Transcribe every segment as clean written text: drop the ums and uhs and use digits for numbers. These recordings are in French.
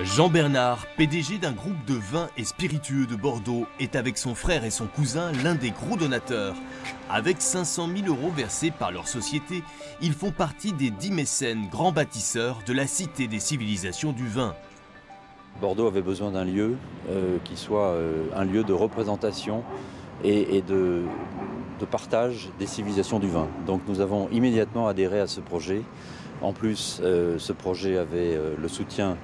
Jean Bernard, PDG d'un groupe de vins et spiritueux de Bordeaux, est avec son frère et son cousin l'un des gros donateurs. Avec 500 000 € versés par leur société, ils font partie des 10 mécènes grands bâtisseurs de la Cité des civilisations du vin. Bordeaux avait besoin d'un lieu qui soit un lieu de représentation et de partage des civilisations du vin. Donc nous avons immédiatement adhéré à ce projet. En plus, ce projet avait le soutien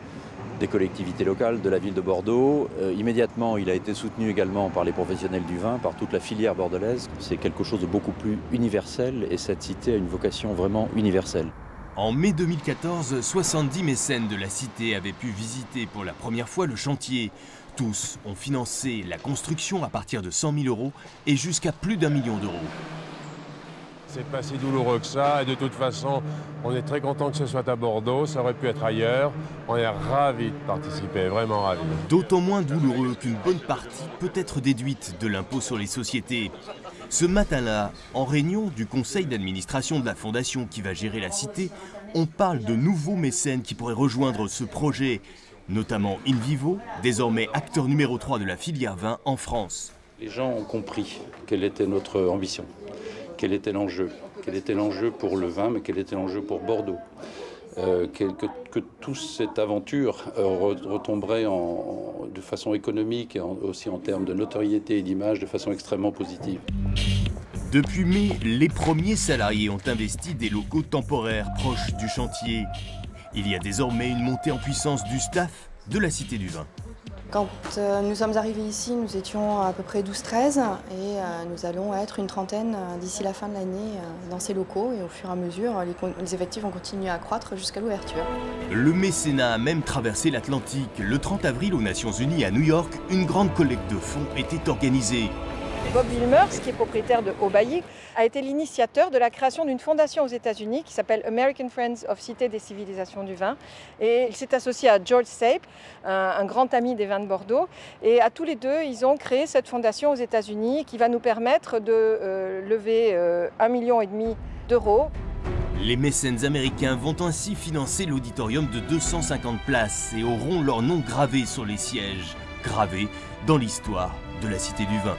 des collectivités locales, de la ville de Bordeaux. Immédiatement, il a été soutenu également par les professionnels du vin, par toute la filière bordelaise. C'est quelque chose de beaucoup plus universel et cette cité a une vocation vraiment universelle. En mai 2014, 70 mécènes de la Cité avaient pu visiter pour la première fois le chantier. Tous ont financé la construction à partir de 100 000 € et jusqu'à plus d'1 million d'euros. C'est pas si douloureux que ça, et de toute façon, on est très content que ce soit à Bordeaux, ça aurait pu être ailleurs. On est ravis de participer, vraiment ravis. D'autant moins douloureux qu'une bonne partie peut être déduite de l'impôt sur les sociétés. Ce matin-là, en réunion du conseil d'administration de la fondation qui va gérer la Cité, on parle de nouveaux mécènes qui pourraient rejoindre ce projet, notamment InVivo, désormais acteur numéro 3 de la filière vin en France. Les gens ont compris quelle était notre ambition. Quel était l'enjeu pour le vin, mais quel était l'enjeu pour Bordeaux. Que toute cette aventure retomberait de façon économique et aussi en termes de notoriété et d'image de façon extrêmement positive. Depuis mai, les premiers salariés ont investi des locaux temporaires proches du chantier. Il y a désormais une montée en puissance du staff de la Cité du Vin. Quand nous sommes arrivés ici, nous étions à peu près 12-13 et nous allons être une trentaine d'ici la fin de l'année dans ces locaux et au fur et à mesure, les effectifs vont continuer à croître jusqu'à l'ouverture. Le mécénat a même traversé l'Atlantique. Le 30 avril aux Nations Unies à New York, une grande collecte de fonds était organisée. Bob Wilmers, qui est propriétaire de Aubailly, a été l'initiateur de la création d'une fondation aux États-Unis qui s'appelle American Friends of Cité des Civilisations du Vin. Et il s'est associé à George Sape, un grand ami des vins de Bordeaux. Et à tous les deux, ils ont créé cette fondation aux États-Unis qui va nous permettre de lever 1,5 million d'euros. Les mécènes américains vont ainsi financer l'auditorium de 250 places et auront leur nom gravé sur les sièges, gravés dans l'histoire de la Cité du Vin.